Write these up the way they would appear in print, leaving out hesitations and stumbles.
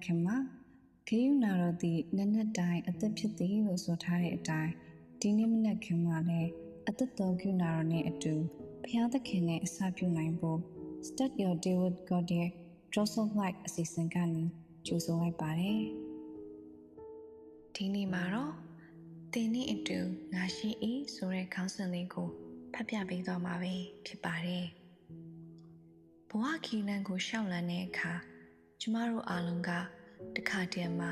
ခင်မှာဂယုနာတော်သည်နက်နက်တိုင်းအသက်ဖြစ်သည်လို့ဆိုထားတဲ့အတိုင်းဒီနေ့မနက်ခင်မှာလည်းအသက်တော်ဂယုနာတော်နဲ့အတူဘုရားသခင်နဲ့အစပြုနိုင်ဖို့ Start Your Day with God ရဲ့ Joseph Light အစီအစဉ်ကနေကြိုဆိုလိုက်ပါတယ်ဒီနေ့မှာတော့သင်နဲ့အတူငါရှိ၏ဆိုတဲ့ခေါင်းစဉ်လေးကိုဖတ်ပြပေးသွားမှာပဲဖြစ်ပါတယ်ဘဝခီးလန်းကိုရှောက်လန်းတဲ့အခါကျမတို့အားလုံးကတခါတည်းမှာ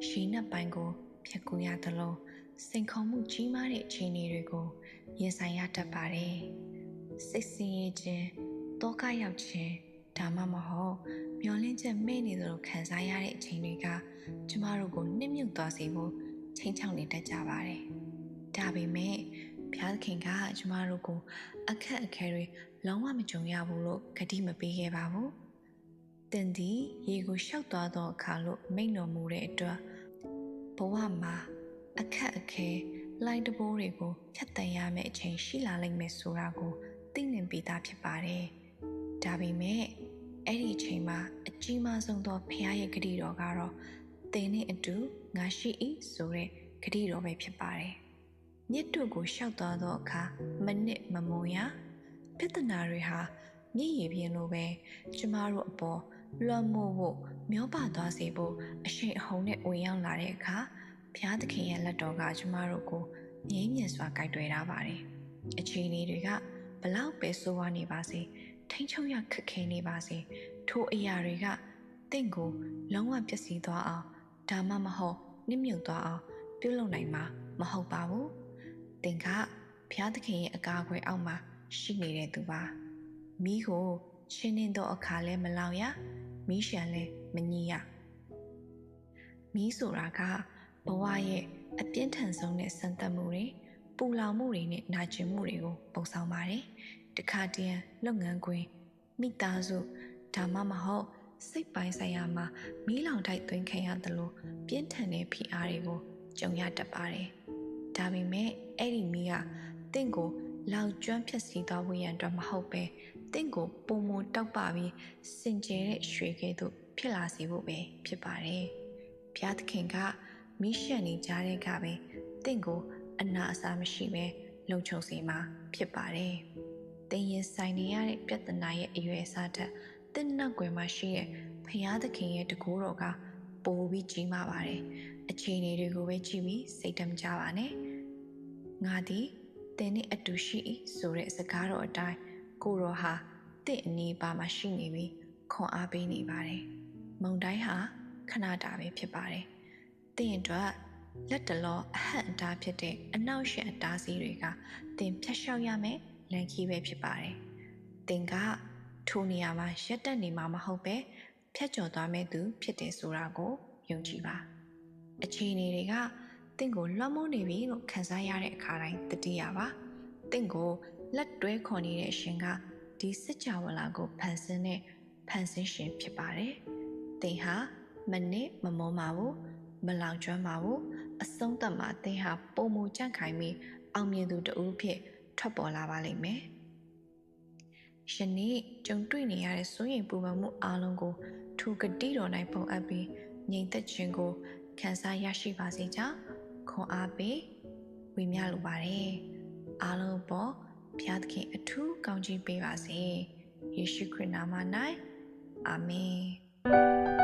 ရေနက်ပိုင်းကိုဖြတ်ကူရသလိုစိန်ခေါ်မှုကြီးမားတဲ့အခြေအနေတွေကိုရင်ဆိုင်ရတတ်ပါတယ်စိတ်ဆင်းရဲခြင်းတောကရောက်ခြင်းဒါမှမဟုတ်မျောလင့်ချက်မဲ့နေသလိုခံစားရတဲ့အချိန်တွေကကျမတို့ကိုနှိမ့်မြုပ်သွားစေဖို့ချိန်ချောက်နေတတ်ကြပါတယ်ဒါပေမဲ့ဘုရားသခင်ကကျမတို့ကိုအခက်အခဲတွေလုံးဝမကြုံရဘူးလို့ဂတိမပေးခဲ့ပါဘူးသင်သည်ရေကိုရှောက်သွားသောအခါလို့မိန့်တော်မူတဲ့အတွက်ဘဝမှာအခက်အခဲလိုင်းတဘိုးတွေကိုဖြတ်တန်းရမယ့်အချိန်ရှိလာလိမ့်မယ်ဆိုတာကိုသိမြင်ပြီးသားဖြစ်ပါတယ်ဒါပေမဲ့အဲ့ဒီအချိန်မှာအကြီးမားဆုံးသောဘုရားရဲ့ဂတိတော်ကတော့သင်နဲ့အတူငါရှိ၏ဆိုတဲ့ဂတိတော်ပဲဖြစ်ပါတယ်မြစ်တို့ကိုရှောက်သွားသောအခါမနစ်မမုံရပြဿနာတွေဟာမြည်ရည်ပြင်းလိုပဲကျမတို့အပေါ်လွှမ်းမိုးဖို့မျောပါသွားစေဖို့အရှိန်အဟုန်နဲ့ဝင်ရောက်လာတဲ့အခါဘုရားသခင်ရဲ့လက်တော်ကကျမတို့ကိုငြိမ်းမြတ်စွာguideတွေ့ထားပါတယ်အခြေအနေတွေကဘလောက်ပဲဆိုးဝါးနေပါစေထိန်ချုပ်ရခက်ခဲနေပါစေထိုအရာတွေကတင့်ကိုလုံးဝပျက်စီးသွားအောင်ဒါမှမဟုတ်နှိမ့်မြုပ်သွားအောင်ပြုလုပ်နိုင်မှာမဟုတ်ပါဘူးတင်ကဘုရားသခင်ရဲ့အကာအကွယ်အောက်မှာရှိနေတဲ့သူပါမိကိုရှင်းနေသောအခါလဲမလောင်ရမိရှံလဲမညှိရမိဆိုတာကဘဝရဲ့အပြင်းထန်ဆုံးနဲ့ဆန်သက်မှုတွေပူလောင်မှုတွေနဲ့နာကျင်မှုတွေကိုပုံဆောင်ပါတယ်တခါတည်းလုပ်ငန်းခွင်မိသားစုဒါမှမဟုတ်စိတ်ပိုင်းဆိုင်ရာမှာမီးလောင်တိုက်သွင်းခံရသလိုပြင်းထန်တဲ့ဖိအားတွေကိုကြုံရတတ်ပါတယ်ဒါပေမဲ့အဲ့ဒီမီးကတင့်ကိုလောက်ကျွမ်းဖြတ်စီသွားဖို့ရန်အတွက်မဟုတ်ပဲတင့်ကိုပုံမတောက်ပပြီးစင်ကြယ်တဲ့ရွှေကဲ့သို့ဖြစ်လာစေဖို့ပဲဖြစ်ပါတယ်ဘုရားသခင်ကမီးရှက်နေကြတဲ့ကပဲတင့်ကိုအနာအဆာမရှိပဲလုံခြုံစေမှာဖြစ်ပါတယ်တင်ရင်ဆိုင်နေရတဲ့ပြဿနာရဲ့အရွယ်အစားထက်တင့်နောက်ွယ်မှာရှိတဲ့ဘုရားသခင်ရဲ့တကူတော်ကပိုပြီးကြီးမားပါတယ်အခြေအနေတွေကိုပဲကြည့်ပြီးစိတ်တမကြပါနဲ့ငါသည်တင်နဲ့အတူရှိ၏ဆိုတဲ့စကားတော်အတိုင်းကိုတော်ဟာတင့်အနီးပါမှာရှိနေပြီးခွန်အားပေးနေပါတယ်မုန်တိုင်းဟာခဏတာပဲဖြစ်ပါတယ်တင့်အတွက်လက်တလောအဟန့်အတားဖြစ်တဲ့အနောက်ရှေ့အတားစီးတွေကတင်ဖြတ်လျှောက်ရမယ်လမ်းခီးပဲဖြစ်ပါတယ်တင်ကထိုနေရာမှာရက်တက်နေမှာမဟုတ်ပဲဖြတ်ကျော်သွားမဲ့သူဖြစ်တယ်ဆိုတာကိုယုံကြည်ပါအခြေအနေတွေကတင့်ကိုလွှမ်းမိုးနေပြီလို့ခံစားရတဲ့အခါတိုင်းတတိယပါတင့်ကိုလက်တွဲခေါ်နေတဲ့အရှင်ကဒီစကြဝဠာကိုဖန်ဆင်းတဲ့ဖန်ဆင်းရှင်ဖြစ်ပါတယ်တင်ဟာမနစ်မမောပါဘူးမလောင်ကျွမ်းပါဘူးအဆုံးသတ်မှာတင်ဟာပုံမူကြန့်ခိုင်ပြီးအောင်မြင်သူတဦးဖြစ်ထွက်ပေါ်လာပါလိမ့်မယ်ယနေ့ကြုံတွေ့နေရတဲ့စိုးရိမ်ပူပန်မှုအားလုံးကိုထိုဂတိတော်၌ပုံအပ်ပြီးငြိမ်သက်ခြင်းကိုခံစားရရှိပါစေကြောင်းခွန်အားပေးဝေမျှလိုပါတယ်အားလုံးပေါ်ဘုရားသခင်အထူးကောင်းချီးပေးပါစေယေရှုခရစ်နာမ၌အာမင်